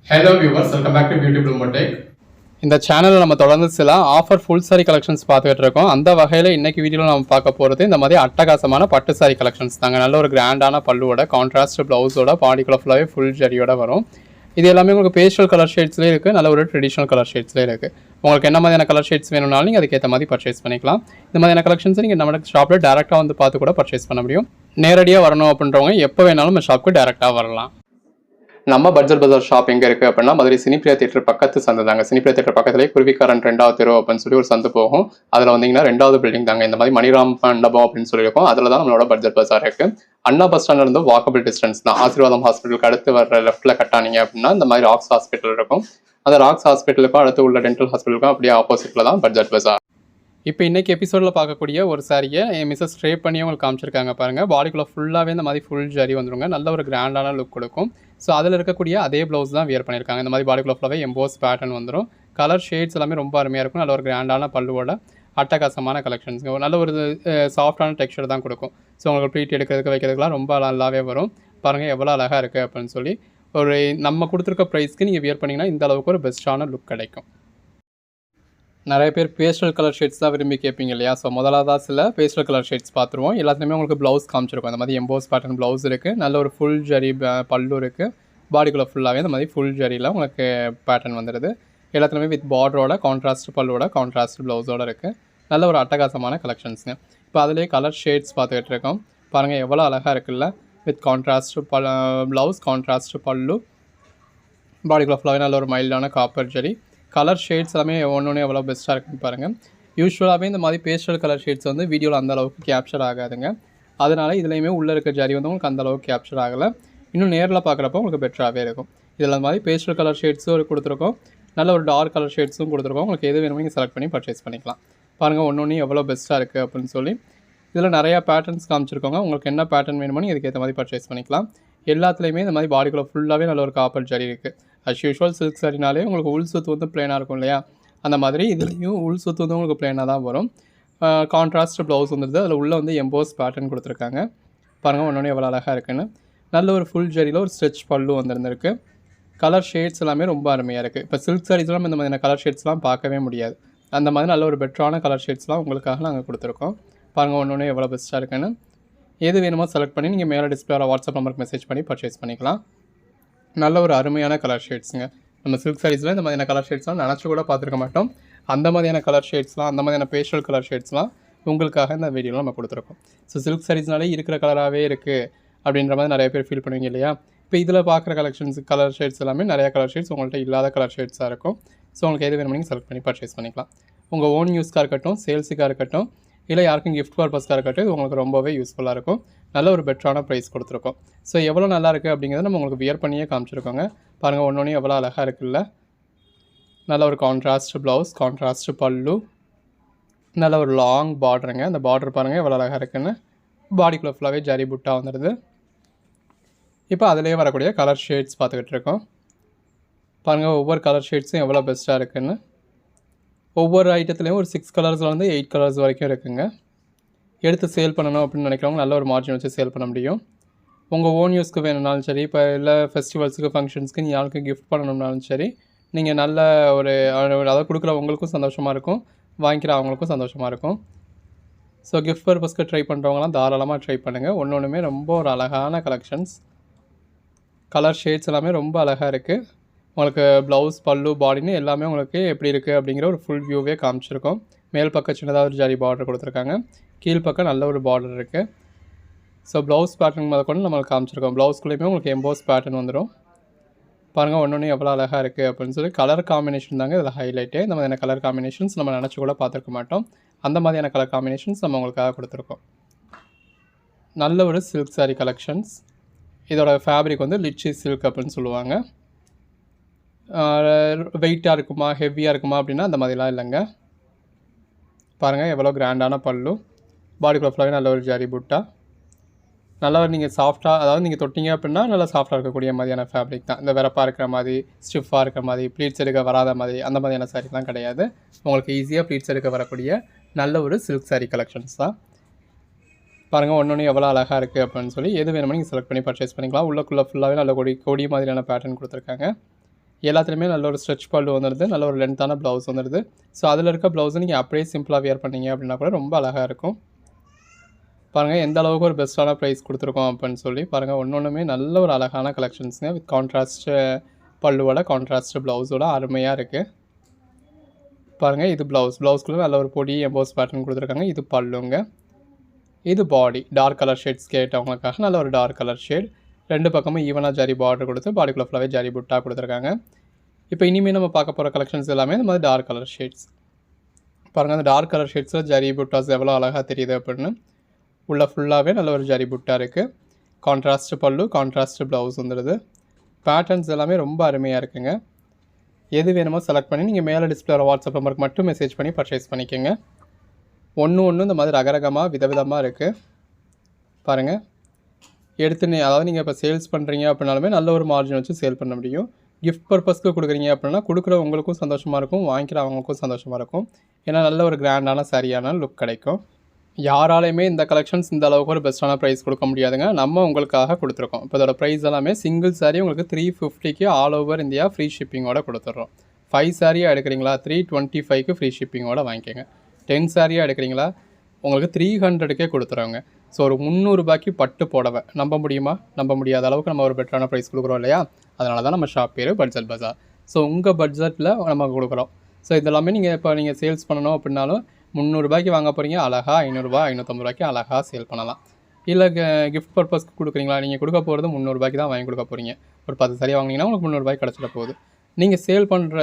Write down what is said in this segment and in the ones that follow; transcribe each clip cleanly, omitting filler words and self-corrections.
Hello viewers, welcome back to Beauty Bloom Tech. இந்த சேனலில் நம்ம தொடர்ந்து சில ஆஃபர் ஃபுல் சாரி கலெக்ஷன்ஸ் பார்த்துக்கிட்டு இருக்கோம். அந்த வகையில் இன்றைக்கி வீடியோவில் நம்ம பார்க்க போகிறது இந்த மாதிரி அட்டகாசமான பட்டு சாரி கலெக்ஷன்ஸ் தாங்க. நல்ல ஒரு கிராண்டான பல்லுவோட கான்ட்ராஸ்ட் ப்ளவுஸோட பாடிக்குள்ள ஃபுல்லாகவே ஃபுல் ஜரியோட வரும். இது எல்லாமே உங்களுக்கு பேஸ்டல் கலர் ஷேட்ஸ்லேயே இருக்குது, நல்ல ஒரு ட்ரெடிஷ்னல் கலர் ஷேட்ஸ்லேயே இருக்குது. உங்களுக்கு என்ன மாதிரியான கலர் ஷேட்ஸ் வேணும்னாலும் நீங்கள் அதுக்கேற்ற மாதிரி பர்ச்சேஸ் பண்ணிக்கலாம். இந்த மாதிரியான கலெக்ஷன்ஸ் நீங்கள் நம்ம ஷாப்பில் டேரெக்டாக வந்து பார்த்து கூட பர்ச்சேஸ் பண்ண முடியும். நேரடியாக வரணும் அப்படின்றவங்க எப்போ வேணாலும் நம்ம ஷாப்புக்கு டேரெக்டாக வரலாம். நம்ம பட்ஜெட் பஜார் ஷாப் எங்கே இருக்குது அப்படின்னா மதுரை சினிப்பிரியா தியேட்டர் பக்கத்து சந்து தாங்க. சினிப்பிரியா தியேட்டர் பக்கத்துலேயே குருவிக்காரன் 2வது தெரு அப்படின்னு சொல்லி ஒரு சந்து போகும். அதில் வந்தீங்கன்னா 2வது பில்டிங் தாங்க. இந்த மாதிரி மணிராம் மண்டபம் அப்படின்னு சொல்லியிருக்கோம். அதில் தான் நம்மளோட பட்ஜெட் பஜார் இருக்குது. அண்ணா பஸ் ஸ்டாண்ட்ல இருந்து வாக்கபிள் டிஸ்டன்ஸ் தான். ஆசீர்வாதம் ஹாஸ்பிட்டலுக்கு அடுத்து வர லெஃப்ட்டில் கட்டானீங்க அப்படின்னா இந்த மாதிரி ராக்ஸ் ஹாஸ்பிட்டல் இருக்கும். அந்த ராக்ஸ் ஹாஸ்பிட்டலுக்கும் அடுத்து உள்ள டென்டல் ஹாஸ்பிட்டலுக்கும் அப்படியே ஆப்போசிட்டில் தான் பட்ஜெட் பஜார். இப்போ இன்றைக்கி எபிசோடில் பார்க்கக்கூடிய ஒரு சாரியை என் மிஸ்ஸஸ் ஸ்ட்ரே பண்ணி உங்களுக்கு காமிச்சிருக்காங்க பாருங்கள். பாடிக்குள்ளே ஃபுல்லாகவே இந்த மாதிரி ஃபுல் ஜரி வந்துருங்க. நல்ல ஒரு கிராண்டான லுக் கொடுக்கும். ஸோ அதில் இருக்கக்கூடிய அதே ப்ளவுஸ் தான் வியர் பண்ணியிருக்காங்க. இந்த மாதிரி பாடிக்குள்ளே ஃபுல்லாகவே எம்போஸ் பேட்டர்ன் வந்துடும். கலர் ஷேட்ஸ் எல்லாமே ரொம்ப அருமையாக இருக்கும். நல்ல ஒரு கிராண்டான பல்லுவோட அட்டகாசமான கலெக்ஷன்ஸ். நல்ல ஒரு சாஃப்டான டெக்ஸ்சர் தான் கொடுக்கும். ஸோ உங்களுக்கு ப்ளீட் எடுக்கிறதுக்கு வைக்கிறதுக்குலாம் ரொம்ப நல்லாவே வரும். பாருங்கள் எவ்வளோ அழகாக இருக்குது அப்படின்னு சொல்லி. ஒரு நம்ம கொடுத்துருக்க ப்ரைஸ்க்கு நீங்கள் வியர் பண்ணிங்கன்னா இந்த அளவுக்கு ஒரு பெஸ்ட்டான லுக் கிடைக்கும். நிறைய பேர் பேஸ்டல் கலர் ஷேட்ஸ் தான் விரும்பி கேட்பீங்க இல்லையா? ஸோ முதலாக சில பேஸ்டல் கலர் ஷேட்ஸ் பார்த்துருவோம். எல்லாத்துலேயுமே உங்களுக்கு ப்ளவுஸ் காமிச்சிருக்கும். அந்த மாதிரி எம்போஸ் பேட்டர்ன் ப்ளவுஸ் இருக்குது. நல்ல ஒரு ஃபுல் ஜரி பல்லு இருக்குது. பாடிக்குள்ளே ஃபுல்லாகவே இந்த மாதிரி ஃபுல் ஜரியில் உங்களுக்கு பேட்டர்ன் வந்துடுது. எல்லாத்துலேயுமே வித் பார்டரோட கான்ட்ராஸ்ட் பல்லோட கான்ட்ராஸ்ட் ப்ளவுஸோடு இருக்குது. நல்ல ஒரு அட்டகாசமான கலெக்ஷன்ஸுங்க. இப்போ அதிலே கலர் ஷேட்ஸ் பார்த்துக்கிட்டு இருக்கோம். பாருங்கள் எவ்வளோ அழகாக இருக்குல்ல. வித் கான்ட்ராஸ்ட் ப்ளவுஸ், கான்ட்ராஸ்ட் பல்லு, பாடிக்குள்ளே ஃபுல்லாகவே நல்ல ஒரு மைல்டான காப்பர் ஜரி. கலர் ஷேட்ஸ் எல்லாமே ஒன்று எவ்வளோ பெஸ்ட்டாக இருக்குன்னு பாருங்கள். யூஸ்வலாகவே இந்த மாதிரி பேஸ்டல் கலர் ஷேட்ஸ் வந்து வீடியோவில் அந்தளவுக்கு கேப்சர் ஆகாதுங்க. அதனால் இதுலேயுமே உள்ளே இருக்க ஜரி வந்து உங்களுக்கு அந்தளவுக்கு கேப்சர் ஆகலை. இன்னும் நேரில் பார்க்குறப்போ உங்களுக்கு பெட்டராகவே இருக்கும். இதில் மாதிரி பேஸ்டல் கலர் ஷேட்ஸும் கொடுத்துருக்கோம். நல்ல ஒரு டார்க் கலர் ஷேட்ஸும் கொடுத்துருக்கோம். உங்களுக்கு எது வேணுமோ நீங்கள் செலக்ட் பண்ணி பர்ச்சேஸ் பண்ணிக்கலாம். பாருங்கள் ஒன்று எவ்வளோ பெஸ்ட்டாக இருக்குது அப்படின்னு சொல்லி. இதில் நிறையா பேட்டர்ன்ஸ் காமிச்சிருக்கோங்க. உங்களுக்கு என்ன பேட்டர்ன் வேணுமோ நீங்கள் இதுக்கேற்ற மாதிரி பர்ச்சேஸ் பண்ணிக்கலாம். எல்லாத்துலேயுமே இந்த மாதிரி பாடிக்குள்ளே ஃபுல்லாகவே நல்ல ஒரு காப்பர் ஜரி இருக்குது. அஸ் யூஷுவல் சில்க் சாரினாலே உங்களுக்கு உள் சுத்து வந்து பிளேனாக இருக்கும் இல்லையா? அந்த மாதிரி இதுலேயும் உள் சுத்து வந்து உங்களுக்கு பிளேனாக தான் வரும். கான்ட்ராஸ்ட் ப்ளவுஸ் வந்துடுது. அதில் உள்ளே வந்து எம்போஸ் பேட்டர்ன் கொடுத்துருக்காங்க. பாருங்கள் ஒன்று எவ்வளோ அழகாக இருக்குன்னு. நல்ல ஒரு ஃபுல் ஜரியில் ஒரு ஸ்ட்ரெச் பல்லு வந்துருந்துருக்கு. கலர் ஷேட்ஸ் எல்லாமே ரொம்ப அருமையாக இருக்குது. இப்போ சில்க் சாரீஸ்லாம் இந்த மாதிரியான கலர் ஷேட்ஸ்லாம் பார்க்கவே முடியாது. அந்த மாதிரி நல்ல ஒரு பெட்டரான கலர் ஷேட்ஸ்லாம் உங்களுக்காக நாங்கள் கொடுத்துருக்கோம். பாருங்கள் ஒன்று எவ்வளோ பெஸ்ட்டாக இருக்குன்னு. எது வேணுமோ செலக்ட் பண்ணி நீங்கள் மேலே டிஸ்பிளேல வாட்ஸ்அப் நம்பருக்கு மெசேஜ் பண்ணி பர்ச்சேஸ் பண்ணிக்கலாம். நல்ல ஒரு அருமையான கலர் ஷேட்ஸுங்க. நம்ம சில்க் சாரீஸில் இந்த மாதிரியான கலர் ஷேட்ஸ்லாம் நினச்சி கூட பார்த்துருக்க மாட்டோம். அந்த மாதிரியான கலர் ஷேட்ஸ்லாம், அந்த மாதிரியான பேஸ்டல் கலர் ஷேட்ஸ்லாம் உங்களுக்காக இந்த வீடியோவில் நம்ம கொடுத்துருக்கோம். ஸோ சில்க் சாரீஸ்னாலே இருக்கிற கலராகவே இருக்குது அப்படின்ற மாதிரி நிறைய பேர் ஃபீல் பண்ணுவீங்க இல்லையா? இப்போ இதில் பார்க்குற கலெக்ஷன்ஸ் கலர் ஷேட்ஸ் எல்லாமே நிறையா கலர் ஷேட்ஸ் உங்கள்கிட்ட இல்லாத கலர் ஷேட்ஸாக இருக்கும். ஸோ உங்களுக்கு எது வேணுமோ நீங்கள் செலக்ட் பண்ணி பர்ச்சேஸ் பண்ணிக்கலாம். உங்கள் ஓன் யூஸ்க்காக இருக்கட்டும், சேல்ஸுக்காக இருக்கட்டும், இல்லை யாருக்கும் கிஃப்ட் பர்பஸ்க்காக இருக்கட்டும், இது உங்களுக்கு ரொம்பவே யூஸ்ஃபுல்லாக இருக்கும். நல்ல ஒரு பெட்டரான ப்ரைஸ் கொடுத்துருக்கோம். ஸோ எவ்வளோ நல்லா இருக்குது அப்படிங்கிறத நம்ம உங்களுக்கு வியர் பண்ணியே காமிச்சிருக்கோங்க. பாருங்கள் ஒன்று எவ்வளோ அழகாக இருக்குல்ல. நல்ல ஒரு கான்ட்ராஸ்ட் ப்ளவுஸ், கான்ட்ராஸ்ட் பல்லு, நல்ல ஒரு லாங் பார்டருங்க. அந்த பார்டர் பாருங்கள் எவ்வளோ அழகாக இருக்குன்னு. பாடிக்குள்ளே ஃபுல்லாகவே ஜரி புட்டா வந்துடுது. இப்போ அதிலே வரக்கூடிய கலர் ஷேட்ஸ் பார்த்துக்கிட்டு இருக்கோம். பாருங்கள் ஒவ்வொரு கலர் ஷேட்ஸும் எவ்வளோ பெஸ்ட்டாக இருக்குன்னு. ஒவ்வொரு ஐட்டத்துலேயும் ஒரு 6 கலர்ஸ்லேருந்து 8 கலர்ஸ் வரைக்கும் இருக்குங்க. எடுத்து சேல் பண்ணணும் அப்படின்னு நினைக்கிறவங்க நல்ல ஒரு மார்ஜின் வச்சு சேல் பண்ண முடியும். உங்கள் ஓன் யூஸ்க்கு வேணும்னாலும் சரி, இப்போ இல்லை ஃபெஸ்டிவல்ஸுக்கு, ஃபங்க்ஷன்ஸ்க்கு நீங்கள் யாருக்கு கிஃப்ட் பண்ணணும்னாலும் சரி, நீங்கள் நல்ல ஒரு அதை கொடுக்குறவங்களுக்கும் சந்தோஷமாக இருக்கும், வாங்கிக்கிற அவங்களுக்கும் சந்தோஷமாக இருக்கும். ஸோ கிஃப்ட் பர்பஸ்க்கு ட்ரை பண்ணுறவங்களாம் தாராளமாக ட்ரை பண்ணுங்கள். ஒன்றுமே ரொம்ப ஒரு அழகான கலெக்ஷன்ஸ். கலர் ஷேட்ஸ் எல்லாமே ரொம்ப அழகாக இருக்குது. உங்களுக்கு ப்ளவுஸ், பல்லு, பாடின்னு எல்லாமே உங்களுக்கு எப்படி இருக்குது அப்படிங்கிற ஒரு ஃபுல் வியூவே காமிச்சிருக்கோம். மேல் பக்கம் சின்னதாக ஒரு ஜரி பார்டர் கொடுத்துருக்காங்க. கீழ்ப்பக்கம் நல்ல ஒரு பார்டர் இருக்குது. ஸோ ப்ளவுஸ் பேட்டர்ன் முதல் கொண்டு நம்மளுக்கு காமிச்சிருக்கோம். ப்ளவுஸ்குள்ளேயுமே உங்களுக்கு எம்போஸ் பேட்டர்ன் வந்துடும். பாருங்கள் ஒன்று எவ்வளோ அழகாக இருக்குது அப்படின்னு சொல்லி. கலர் காம்பினேஷன் தாங்க இதில் ஹைலைட்டே. இந்த மாதிரியான கலர் காம்பினேஷன்ஸ் நம்ம நினச்சி கூட பார்த்துருக்க மாட்டோம். அந்த மாதிரியான கலர் காம்பினேஷன்ஸ் நம்ம உங்களுக்காக கொடுத்துருக்கோம். நல்ல ஒரு சில்க் சாரீ கலெக்ஷன்ஸ். இதோட ஃபேப்ரிக் வந்து லிச்சி சில்க் அப்படின்னு சொல்லுவாங்க. வெயிட்டாக இருக்குமா, ஹெவியாக இருக்குமா அப்படின்னா அந்த மாதிரிலாம் இல்லைங்க. பாருங்கள் எவ்வளோ கிராண்டான பல்லு, பாடிக்குள்ளே ஃபுல்லாகவே நல்ல ஒரு ஜரி புட்டா. நல்லா நீங்கள் சாஃப்டாக, அதாவது நீங்கள் தொட்டிங்க அப்படின்னா நல்லா சாஃப்டாக இருக்கக்கூடிய மாதிரியான ஃபேப்ரிக் தான். இந்த வெறப்பாக இருக்கிற மாதிரி, ஸ்டிஃபாக இருக்கிற மாதிரி, ப்ளீட்ஸ் எடுக்க வராத மாதிரி அந்த மாதிரியான சாரீலாம் கிடையாது. உங்களுக்கு ஈஸியாக ப்ளீட்ஸ் எடுக்க வரக்கூடிய நல்ல ஒரு சில்க் சாரீ கலெக்ஷன்ஸ் தான். பாருங்கள் ஒன்று எவ்வளோ அழகாக இருக்குது அப்படின்னு சொல்லி. எது வேணுமோ நீங்கள் செலக்ட் பண்ணி பர்ச்சேஸ் பண்ணிக்கலாம். உள்ளக்குள்ளே ஃபுல்லாகவே நல்ல கொடி மாதிரியான பேட்டர்ன் கொடுத்துருக்காங்க. எல்லாத்துலேயுமே நல்ல ஒரு ஸ்ட்ரெச் பல்லு வந்துடுது, நல்ல ஒரு லென்த்தான ப்ளவுஸ் வந்துடுது. ஸோ அதில் இருக்க ப்ளவுஸை நீங்கள் அப்படியே சிம்பிளாக வியர் பண்ணீங்க அப்படின்னா கூட ரொம்ப அழகாக இருக்கும். பாருங்கள் எந்த அளவுக்கு ஒரு பெஸ்ட்டான ப்ரைஸ் கொடுத்துருக்கோம் அப்படின்னு சொல்லி பாருங்கள். ஒன்றுமே நல்ல ஒரு அழகான கலெக்ஷன்ஸுங்க. வித் கான்ட்ராஸ்ட் பல்லுவோட கான்ட்ராஸ்ட் ப்ளவுஸோட அருமையாக இருக்குது. பாருங்கள் இது ப்ளவுஸ்க்குள்ளே நல்ல ஒரு பொடி எம்போஸ் பேட்டர்ன் கொடுத்துருக்காங்க. இது பல்லுங்க. இது பாடி டார்க் கலர் ஷேட்ஸ் கேட்டவங்களுக்காக நல்ல ஒரு டார்க் கலர் ஷேட். 2 பக்கமும் ஈவனாக ஜரி பார்டர் கொடுத்து பாடிக்குள்ளே ஃபுல்லாகவே ஜரி புட்டா கொடுத்துருக்காங்க. இப்போ இனிமேல் நம்ம பார்க்க போகிற கலெக்ஷன்ஸ் எல்லாமே இந்த மாதிரி டார்க் கலர் ஷேட்ஸ். பாருங்கள் அந்த டார்க் கலர் ஷேட்ஸில் ஜரி புட்டாஸ் எவ்வளோ அழகாக தெரியுது அப்படின்னு. உள்ள ஃபுல்லாகவே நல்ல ஒரு ஜரி புட்டா இருக்குது. கான்ட்ராஸ்ட் பல்லு, கான்ட்ராஸ்ட் ப்ளவுஸ் வந்துடுது. பேட்டர்ன்ஸ் எல்லாமே ரொம்ப அருமையாக இருக்குங்க. எது வேணுமோ செலக்ட் பண்ணி நீங்கள் மேலே டிஸ்பிளே வாட்ஸ்அப் நம்பருக்கு மட்டும் மெசேஜ் பண்ணி பர்ச்சேஸ் பண்ணிக்கோங்க. ஒன்று இந்த மாதிரி ரகரகமாக விதவிதமாக இருக்குது. பாருங்கள் அதாவது நீங்கள் இப்போ சேல்ஸ் பண்ணுறீங்க அப்படின்னாலுமே நல்ல ஒரு மார்ஜின் வச்சு சேல் பண்ண முடியும். கிஃப்ட் பர்பஸ்க்கு கொடுக்குறீங்க அப்படின்னா கொடுக்குறவங்களுக்கும் சந்தோஷமாக இருக்கும், வாங்கிக்கிறவங்களுக்கும் சந்தோஷமாக இருக்கும். ஏன்னா நல்ல ஒரு கிராண்டான சரியான லுக் கிடைக்கும். யாராலையுமே இந்த கலெக்ஷன்ஸ் இந்த அளவுக்கு ஒரு பெஸ்ட்டான ப்ரைஸ் கொடுக்க முடியாதுங்க. நம்ம உங்களுக்காக கொடுத்துருக்கோம். இப்போ இதோட ப்ரைஸ் எல்லாமே சிங்கிள் சாரீ உங்களுக்கு 350க்கு ஆல் ஓவர் இந்தியா ஃப்ரீ ஷிப்பிங்கோட கொடுத்துட்றோம். 5 சாரியாக எடுக்கிறீங்களா 325க்கு ஃப்ரீ ஷிப்பிங்கோட வாங்கிக்கோங்க. 10 சாரியாக எடுக்கிறீங்களா உங்களுக்கு 300க்கே கொடுத்துருவாங்க. ஸோ ஒரு 300 ரூபாய்க்கு பட்டு புடவை நம்ப முடியுமா? நம்ப முடியாத அளவுக்கு நம்ம ஒரு பெட்டரான ப்ரைஸ் கொடுக்குறோம் இல்லையா? அதனால தான் நம்ம ஷாப் பேர் பட்ஜெட் பஜார். ஸோ உங்கள் பட்ஜெட்டில் நம்ம கொடுக்குறோம். ஸோ இதெல்லாமே நீங்கள் சேல்ஸ் பண்ணணும் அப்படின்னாலும் 300 ரூபாய்க்கு வாங்க போகிறீங்க, அழகாக 500 ரூபா 550 ரூபாய்க்கு அழகாக சேல் பண்ணலாம். இல்லை கிஃப்ட் பர்பஸ்க்கு கொடுக்குறீங்களா, நீங்கள் கொடுக்க போகிறது 300 ரூபாய்க்கு தான் வாங்கி கொடுக்க போகிறீங்க. ஒரு 10 சாரி வாங்கினீங்கன்னா உங்களுக்கு 300 ரூபாய்க்கு கிடச்சிட போகுது. நீங்கள் சேல் பண்ணுற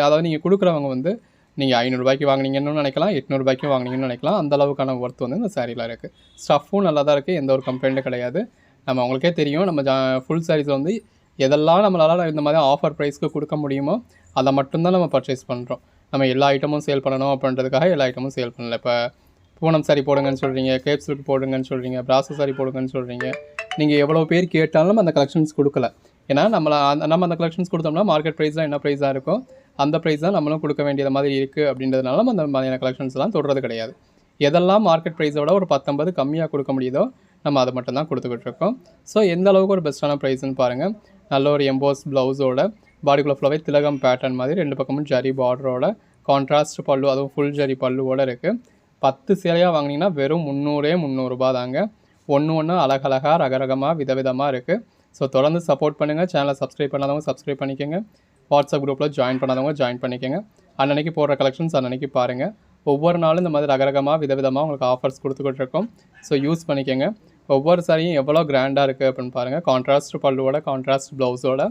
அதாவது நீங்கள் கொடுக்குறவங்க வந்து நீங்கள் 500 ரூபாய்க்கு வாங்கினீங்கன்னு நினைக்கலாம், 800 ரூபாய்க்கு வாங்கினீங்கன்னு நினைக்கலாம். அந்த அளவுக்கான ஒர்த் வந்து இந்த சாரியில் இருக்குது. ஸ்டஃப்பும் நல்லா தான் இருக்குது, எந்த ஒரு கம்ப்ளைண்ட்டும் கிடையாது. நம்ம அவங்களுக்கே தெரியும் நம்ம ஃபுல் சாரீஸில் வந்து எதெல்லாம் நம்மளால் இந்த மாதிரி ஆஃபர் ப்ரைஸ்க்கு கொடுக்க முடியுமோ அதை மட்டும்தான் நம்ம பர்ச்சேஸ் பண்ணுறோம். நம்ம எல்லா ஐட்டமும் சேல் பண்ணணும் அப்படின்றதுக்காக எல்லா ஐட்டமும் சேல் பண்ணல. இப்போ பூனம் சாரி போடுங்கன்னு சொல்கிறீங்க, கேப் சில்க் போடுங்கன்னு சொல்கிறீங்க, பிராசோ சாரி போடுங்கன்னு சொல்கிறீங்க. நீங்கள் எவ்வளோ பேர் கேட்டாலும் அந்த கலெக்ஷன்ஸ் கொடுக்கல. ஏன்னா நம்ம அந்த கலெக்ஷன்ஸ் கொடுத்தோம்னா மார்க்கெட் ப்ரைஸில் என்ன ப்ரைஸாக இருக்கும் அந்த ப்ரைஸ் தான் நம்மளும் கொடுக்க வேண்டியது மாதிரி இருக்குது. அப்படின்றதுனால நம்ம அந்த மாதிரியான கலெக்ஷன்ஸ்லாம் தொடுறது கிடையாது. எதெல்லாம் மார்க்கெட் ப்ரைஸோட ஒரு 10-50 கம்மியாக கொடுக்க முடியுதோ நம்ம அதை மட்டும் தான் கொடுத்துக்கிட்டு இருக்கோம். ஸோ எந்த அளவுக்கு ஒரு பெஸ்ட்டான ப்ரைஸ்ன்னு பாருங்கள். நல்ல ஒரு எம்போஸ் ப்ளவுஸோட பாடிக்குள்ளே ஃபுல்லாகவே திலகம் பேட்டர்ன் மாதிரி 2 பக்கமும் ஜரி பார்டரோட கான்ட்ராஸ்ட் பல்லு, அதுவும் ஃபுல் ஜரி பல்லுவோடு இருக்குது. 10 சேலையாக வாங்கினீங்கன்னா வெறும் 300 ரூபா தாங்க. ஒன்று அழகழகாக ரகரகமாக விதவிதமாக இருக்குது. ஸோ தொடர்ந்து சப்போர்ட் பண்ணுங்கள். சேனலை சப்ஸ்கிரைப் பண்ணாதவங்க சப்ஸ்கிரைப் பண்ணிக்கோங்க. வாட்ஸ்அப் குரூப்பில் ஜாயின் பண்ணாதவங்க ஜாயின் பண்ணிக்கோங்க. அன்னன்னைக்கு போடுற கலெக்ஷன்ஸ் அன்னன்னைக்கு பாருங்கள். ஒவ்வொரு நாளும் இந்த மாதிரி ரகரகமாக விதவிதமாக உங்களுக்கு ஆஃபர்ஸ் கொடுத்துக்கிட்டு இருக்கோம். ஸோ யூஸ் பண்ணிக்கோங்க. ஒவ்வொரு சாரியும் எவ்வளோ கிராண்டாக இருக்குது அப்படின்னு பாருங்கள். கான்ட்ராஸ்ட் பல்லுவோட கான்ட்ராஸ்ட் ப்ளவுஸோட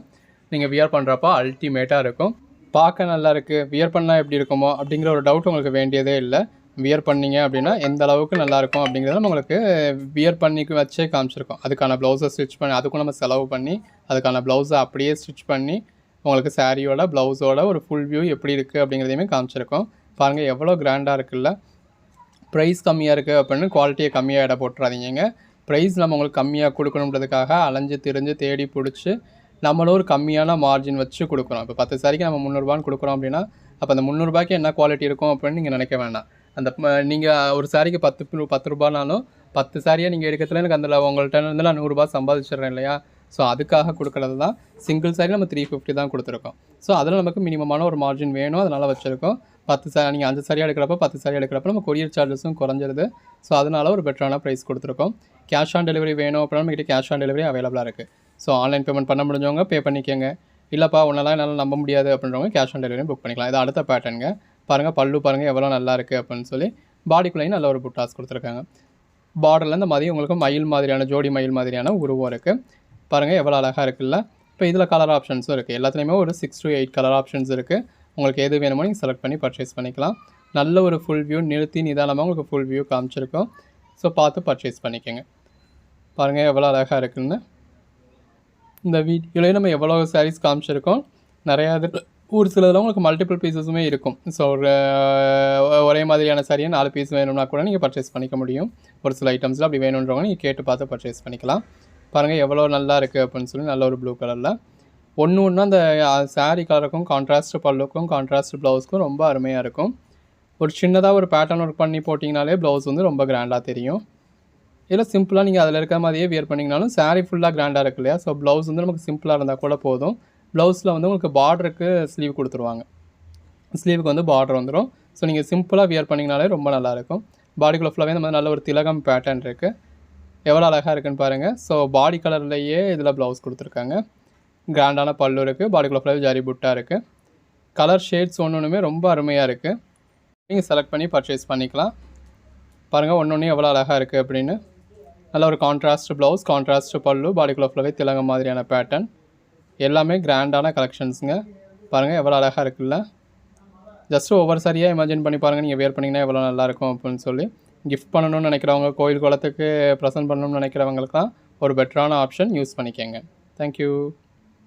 நீங்கள் வியர் பண்ணுறப்போ அல்டிமேட்டாக இருக்கும். பார்க்க நல்லா இருக்குது, வியர் பண்ணால் எப்படி இருக்குமோ அப்படிங்கிற ஒரு டவுட் உங்களுக்கு வேண்டியதே இல்லை. வியர் பண்ணிங்க அப்படின்னா எந்த அளவுக்கு நல்லாயிருக்கும் அப்படிங்கிறத நம்ம உங்களுக்கு வியர் பண்ணி வச்சே காமிச்சிருக்கோம். அதுக்கான ப்ளவுஸை ஸ்டிச் பண்ணி அதுக்கும் நம்ம செலவு பண்ணி அதுக்கான ப்ளவுஸை அப்படியே ஸ்டிச் பண்ணி உங்களுக்கு சாரியோட ப்ளவுஸோட ஒரு ஃபுல் வியூ எப்படி இருக்குது அப்படிங்கிறதையுமே காமிச்சிருக்கோம். பாருங்கள் எவ்வளோ கிராண்டாக இருக்குல்ல. ப்ரைஸ் கம்மியாக இருக்குது அப்படின்னு குவாலிட்டியை கம்மியாக இட போட்டுறாதீங்க. ப்ரைஸ் நம்ம உங்களுக்கு கம்மியாக கொடுக்கணுன்றதுக்காக அலைஞ்சு திரிஞ்சு தேடி பிடிச்சி நம்மளும் ஒரு கம்மியான மார்ஜின் வச்சு கொடுக்குறோம். இப்போ 10 சாரிக்கு நம்ம 300 ரூபான்னு கொடுக்குறோம் அப்படின்னா அப்போ அந்த 300 ரூபாய்க்கு என்ன குவாலிட்டி இருக்கும் அப்படின்னு நீங்கள் நினைக்க வேண்டாம். அந்த நீங்கள் ஒரு சாரிக்கு 10 ரூபானாலும் 10 சாரியாக நீங்கள் எடுக்கிறதுல எனக்கு அந்த உங்கள்கிட்ட இருந்து நான் 100 ரூபா சம்பாதிச்சிடுறேன் இல்லையா? ஸோ அதுக்காக கொடுக்குறது தான். சிங்கிள் சாரி நம்ம 350 தான் கொடுத்துருக்கோம். ஸோ அதில் நமக்கு மினிமமான ஒரு மார்ஜின் வேணும், அதனால் வச்சுருக்கோம். 10 சாரி நீங்கள் 5 சாரியாக எடுக்கிறப்ப 10 சாரி எடுக்கிறப்ப நம்ம கொரியர் சார்ஜஸும் குறைஞ்சிருது. ஸோ அதனால் ஒரு பெட்டரான ப்ரைஸ் கொடுத்துருக்கோம். கேஷ் ஆன் டெலிவரி வேணும் அப்படின்னா நம்மகிட்ட கேஷ் ஆன் டெலிவரி அவைலபிளாக இருக்குது. ஸோ ஆன்லைன் பேமெண்ட் பண்ண முடிஞ்சவங்க பே பண்ணிக்கோங்க. இல்லைப்பா ஒன்றெல்லாம் என்னால் நம்ப முடியாது அப்படின்றவங்க கேஷ் ஆன் டெலிவரி புக் பண்ணிக்கலாம். இது அடுத்த பேட்டர்னுங்க. பாருங்கள் பல்லு பாருங்கள் எவ்வளோ நல்லா இருக்குது அப்படின்னு சொல்லி பாடிக்குள்ளேயும் நல்ல ஒரு புட்டாஸ் கொடுத்துருக்காங்க. பார்டரில் இந்த மாதிரி உங்களுக்கு மயில் மாதிரியான ஜோடி மயில் மாதிரியான உருவம் இருக்குது. பாருங்கள் எவ்வளோ அழகாக இருக்குல்ல. இப்போ இதில் கலர் ஆப்ஷன்ஸும் இருக்குது. எல்லாத்துலேயுமே ஒரு 6 to 8 கலர் ஆப்ஷன்ஸ் இருக்குது. உங்களுக்கு எது வேணுமோ நீங்கள் செலக்ட் பண்ணி பர்ச்சேஸ் பண்ணிக்கலாம். நல்ல ஒரு ஃபுல் வியூ நிறுத்தி நிதானமாக உங்களுக்கு ஃபுல் வியூ காமிச்சிருக்கோம். ஸோ பார்த்து பர்ச்சேஸ் பண்ணிக்கோங்க. பாருங்கள் எவ்வளோ அழகாக இருக்குன்னு. இந்த வீடியோலேயே நம்ம எவ்வளோ சாரீஸ் காமிச்சிருக்கோம். நிறையா ஒரு சிலதில் உங்களுக்கு மல்டிபிள் பீஸஸுமே இருக்கும். ஸோ ஒரே மாதிரியான சாரியை 4 பீஸ் வேணும்னா கூட நீங்கள் பர்ச்சேஸ் பண்ணிக்க முடியும். ஒரு சில ஐட்டம்ஸில் அப்படி வேணுன்றவங்க நீங்கள் கேட்டு பார்த்து பர்ச்சேஸ் பண்ணிக்கலாம். பாருங்கள் எவ்வளோ நல்லா இருக்குது அப்படின்னு சொல்லி நல்ல ஒரு ப்ளூ கலரில் ஒன்று அந்த சாரீ கலருக்கும் கான்ட்ராஸ்ட் பல்லுக்கும் கான்ட்ராஸ்ட் ப்ளவுஸ்க்கும் ரொம்ப அருமையாக இருக்கும். ஒரு சின்னதாக ஒரு பேட்டர்ன் ஒர்க் பண்ணி போட்டிங்கனாலே ப்ளவுஸ் வந்து ரொம்ப கிராண்டாக தெரியும். இல்லை சிம்பிளாக நீங்கள் அதில் இருக்க மாதிரியே வியர் பண்ணிங்கனாலும் சாரீ ஃபுல்லாக கிராண்டாக இருக்கு இல்லையா? ஸோ ப்ளவுஸ் வந்து நமக்கு சிம்பிளாக இருந்தால் கூட போதும். ப்ளவுஸில் வந்து உங்களுக்கு பார்டருக்கு ஸ்லீவ் கொடுத்துருவாங்க. ஸ்லீவுக்கு வந்து பார்டர் வந்துடும். ஸோ நீங்கள் சிம்பிளாக வியர் பண்ணிங்கனாலே ரொம்ப நல்லாயிருக்கும். பாடிக்குள்ளே ஃபுல்லாகவே இந்த மாதிரி நல்ல ஒரு திலகம் பேட்டர்ன் இருக்குது. எவ்வளோ அழகாக இருக்குன்னு பாருங்கள். ஸோ பாடி கலர்லேயே இதில் ப்ளவுஸ் கொடுத்துருக்காங்க. கிராண்டான பல்லு இருக்குது. பாடிக்குள்ளே ஃபுல்லாகவே ஜரி புட்டா இருக்குது. கலர் ஷேட்ஸ் ஒன்றுமே ரொம்ப அருமையாக இருக்குது. நீங்கள் செலக்ட் பண்ணி பர்ச்சேஸ் பண்ணிக்கலாம். பாருங்கள் ஒன்று எவ்வளோ அழகாக இருக்குது அப்படின்னு. நல்ல ஒரு கான்ட்ராஸ்ட் ப்ளவுஸ், கான்ட்ராஸ்ட் பல்லு, பாடிக்குள்ளே ஃபுல்லாகவே திலகம் மாதிரியான பேட்டர்ன். எல்லாமே கிராண்டான கலெக்ஷன்ஸுங்க. பாருங்கள் எவ்வளோ அழகாக இருக்குல்ல. ஜஸ்ட்டு ஒவ்வொரு சரியாக இமேஜின் பண்ணி பாருங்கள், நீங்கள் வேர் பண்ணிங்கன்னா எவ்வளோ நல்லாயிருக்கும் அப்படின்னு சொல்லி. கிஃப்ட் பண்ணணும்னு நினைக்கிறவங்க, கோயில் குளத்துக்கு ப்ரெசென்ட் பண்ணணும்னு நினைக்கிறவங்களுக்குலாம் ஒரு பெட்டரான ஆப்ஷன் யூஸ் பண்ணிக்கோங்க. தேங்க்யூ.